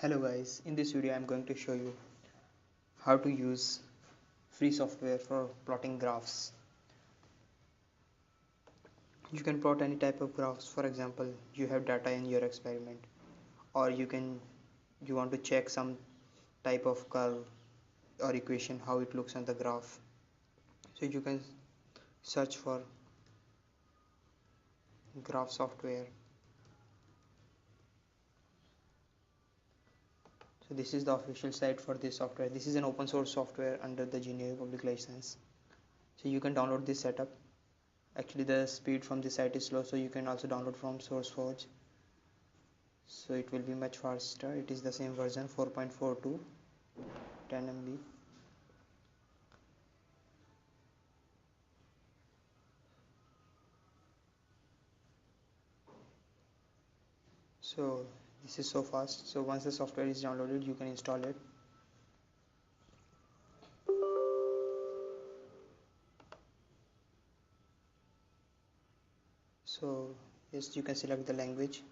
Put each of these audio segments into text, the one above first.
Hello guys, in this video I am going to show you how to use free software for plotting graphs. You can plot any type of graphs. For example, you have data in your experiment, or you want to check some type of curve or equation, how it looks on the graph. So you can search for graph software. So this is the official site for this software. This is an open source software under the GNU public license. So you can download this setup. Actually the speed from this site is slow, so you can also download from SourceForge, so it will be much faster. It is the same version 4.42 10 MB. So this is so fast. So once the software is downloaded, you can install it. So yes, you can select the language.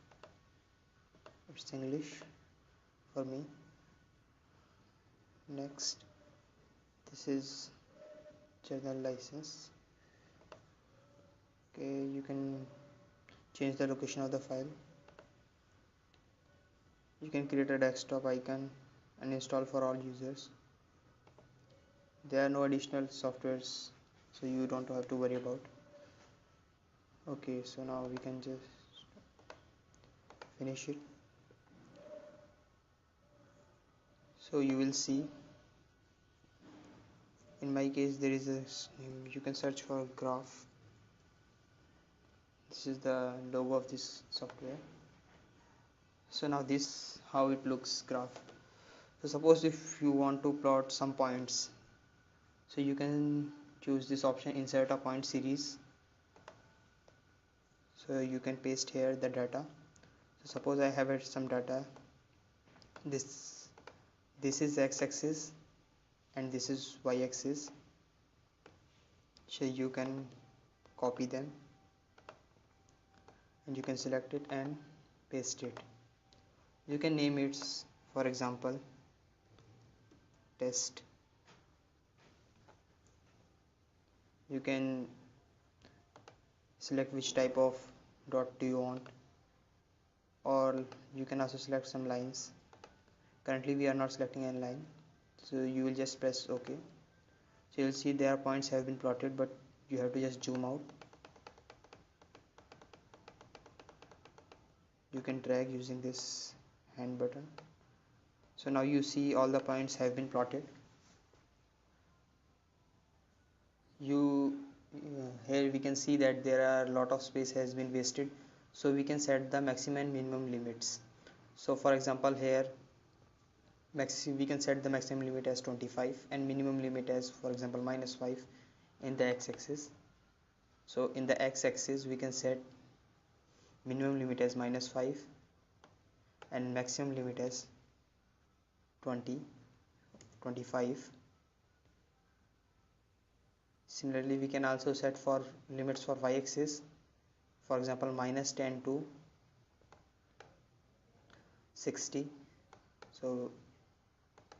It's English for me. Next, this is general license. Okay, you can change the location of the file. You can create a desktop icon and install for all users. There are no additional softwares, so you don't have to worry about. Okay, so now we can just finish it. So you will see, in my case there is a, you can search for graph. This is the logo of this software. So now this how it looks graph. So suppose if you want to plot some points, so you can choose this option, insert a point series. So you can paste here the data. So suppose I have some data. This is x-axis and this is y-axis. So you can copy them and you can select it and paste it. You can name it, for example, test. You can select which type of dot do you want, or you can also select some lines. Currently we are not selecting any line, so you will just press OK. So you'll see their points have been plotted, but you have to just zoom out. You can drag using this hand button. So now you see all the points have been plotted. Here we can see that there are a lot of space has been wasted, so we can set the maximum and minimum limits. So for example, here we can set the maximum limit as 25 and minimum limit as, for example, -5 in the x-axis. So in the x-axis we can set minimum limit as -5 and maximum limit as 25. Similarly, we can also set for limits for y-axis, for example -10 to 60. So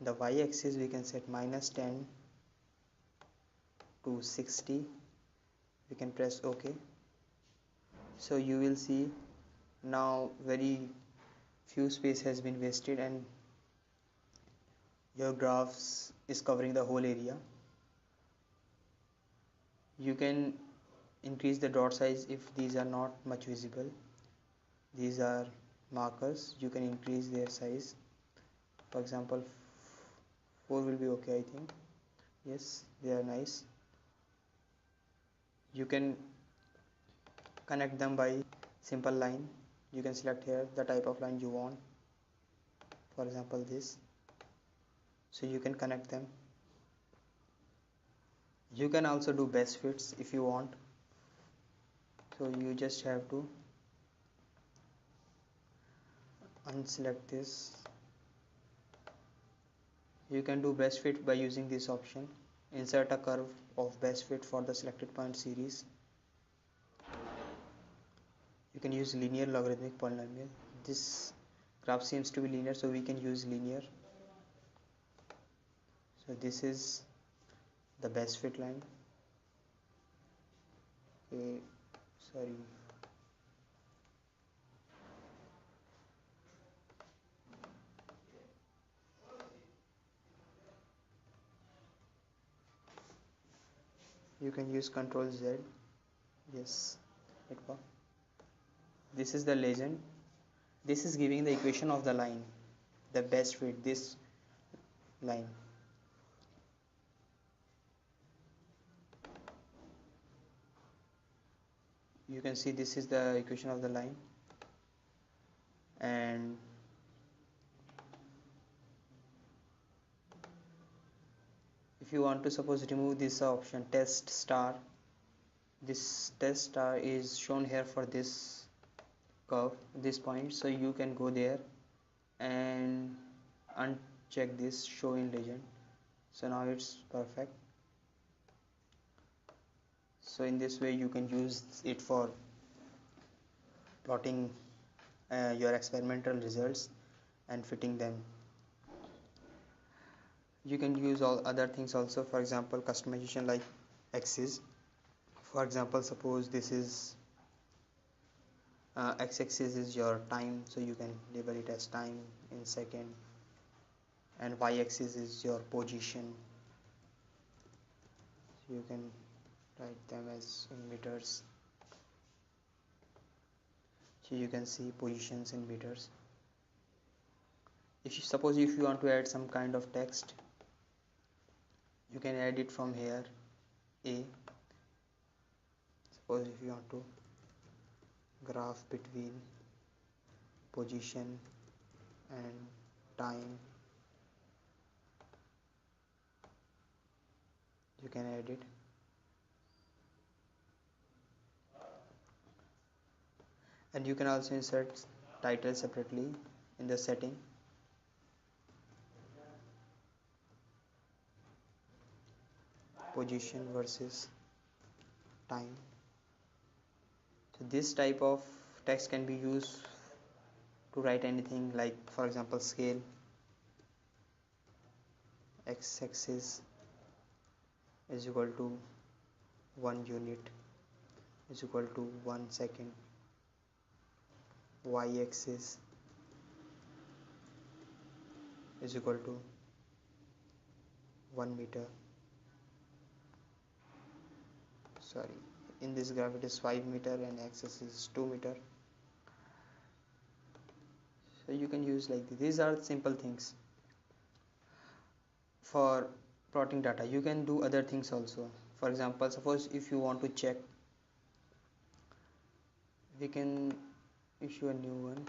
the y-axis we can set -10 to 60. We can press OK. So you will see now very few space has been wasted and your graphs is covering the whole area. You can increase the dot size if these are not much visible. These are markers, you can increase their size. For example, 4 will be okay, I think. Yes, they are nice. You can connect them by simple line. You can select here the type of line you want, for example this. So you can connect them. You can also do best fits if you want. So you just have to unselect this. You can do best fit by using this option. Insert a curve of best fit for the selected point series. You can use linear logarithmic polynomial. This graph seems to be linear, so we can use linear. So this is the best fit line. Okay, sorry. You can use Control Z. Yes, it works. This is the legend. This is giving the equation of the line, the best fit this line. You can see this is the equation of the line, and if you want to suppose remove this option test star, this test star is shown here for this curve, this point, so you can go there and uncheck this show in legend. So now it's perfect. So in this way you can use it for plotting your experimental results and fitting them. You can use all other things also, for example customization like axis. For example, suppose this is x-axis is your time, so you can label it as time in second, and y-axis is your position, so you can write them as in meters. So you can see positions in meters. If you suppose if you want to add some kind of text, you can add it from here. A, suppose if you want to graph between position and time, you can add it. And you can also insert title separately in the setting. Position versus time. So this type of text can be used to write anything, like for example scale, x-axis is equal to 1 unit is equal to 1 second, y-axis is equal to 1 meter. Sorry, in this graph it is 5 meter and x-axis is 2 meter. So you can use like this. These are simple things for plotting data. You can do other things also. For example, suppose if you want to check, we can issue a new one.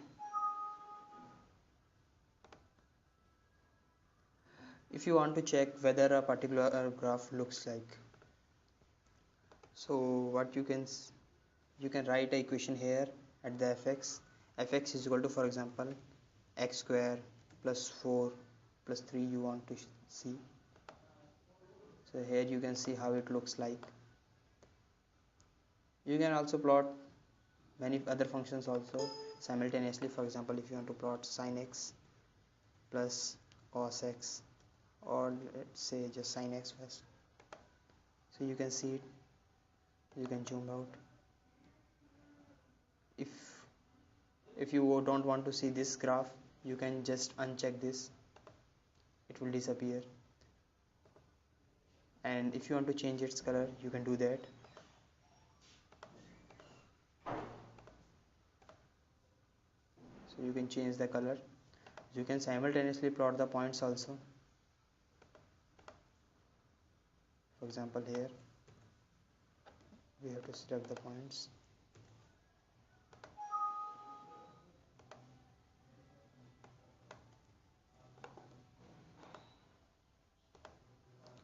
If you want to check whether a particular graph looks like, so what you can write a equation here at the fx is equal to, for example, x square plus 4 plus 3 you want to see. So here you can see how it looks like. You can also plot many other functions also simultaneously. For example, if you want to plot sin x plus cos x, or let's say just sin x first, so you can see it. You can zoom out. If you don't want to see this graph, you can just uncheck this, it will disappear. And if you want to change its color, you can do that. So you can change the color. You can simultaneously plot the points also. For example, here we have to select the points.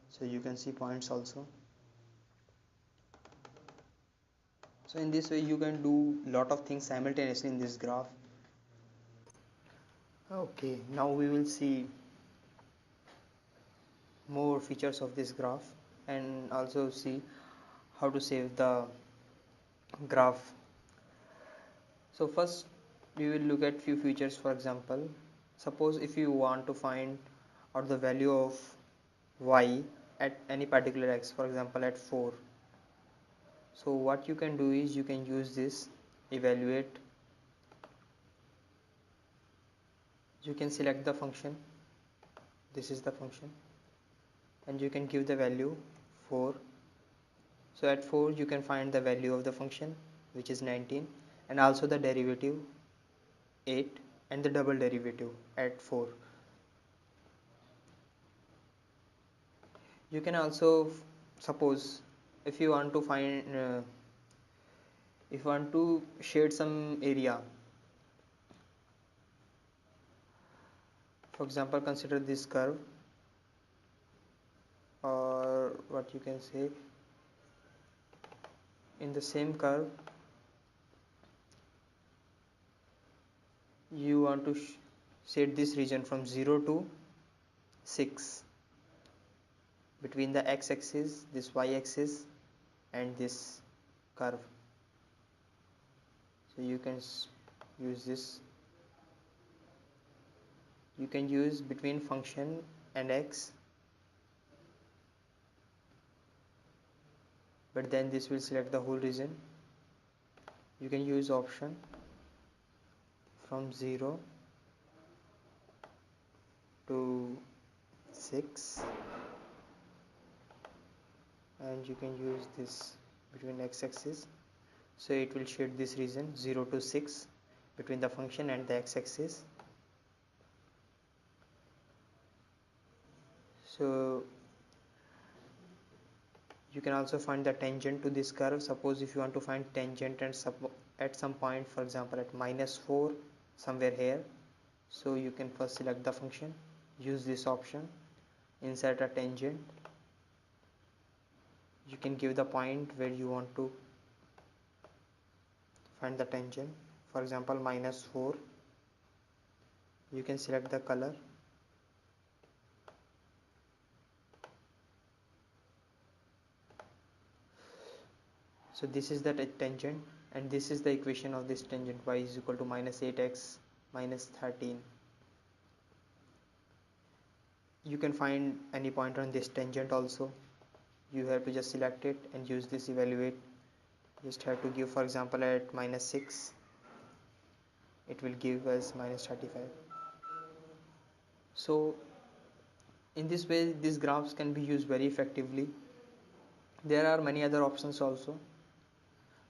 So you can see points also. So in this way you can do lot of things simultaneously in this graph. Okay, now we will see more features of this graph and also see how to save the graph. So first we will look at few features. For example, suppose if you want to find out the value of y at any particular x, for example at 4. So what you can do is you can use this evaluate. You can select the function, this is the function, and you can give the value 4. So at 4 you can find the value of the function, which is 19, and also the derivative 8 and the double derivative at 4. You can also suppose if you want to find if you want to shade some area, for example consider this curve, or what you can say, in the same curve you want to shade this region from 0 to 6 between the x-axis, this y-axis, and this curve. So you can use this, you can use between function and x, but then this will select the whole region. You can use option from 0 to 6, and you can use this between x-axis, so it will shade this region 0 to 6 between the function and the x-axis. So you can also find the tangent to this curve. Suppose if you want to find tangent and at some point, for example at -4 somewhere here, so you can first select the function, use this option, insert a tangent. You can give the point where you want to find the tangent, for example -4. You can select the color, so this is the tangent, and this is the equation of this tangent, y is equal to -8x minus 13. You can find any point on this tangent also. You have to just select it and use this evaluate. Just have to give, for example at -6, it will give us -35. So in this way these graphs can be used very effectively. There are many other options also,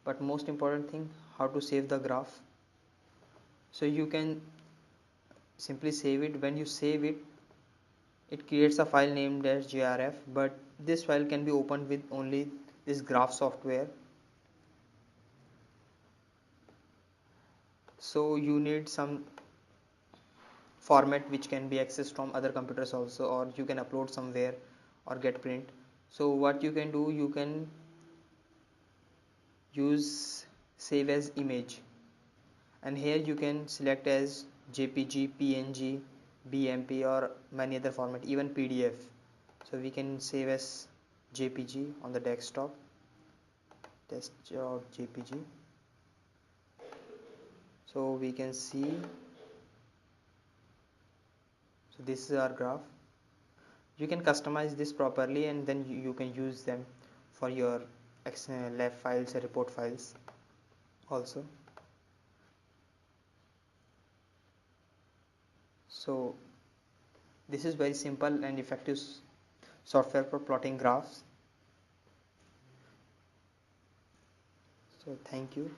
but most important thing, how to save the graph. So you can simply save it. When you save it, it creates a file named as grf, but this file can be opened with only this graph software. So you need some format which can be accessed from other computers also, or you can upload somewhere or get print. So what you can do, you can use save as image, and here you can select as jpg, png, bmp, or many other format, even pdf. So we can save as jpg on the desktop, test.jpg. so we can see, so this is our graph. You can customize this properly, and then you can use them for your lab files or report files also. So this is very simple and effective software for plotting graphs. So thank you.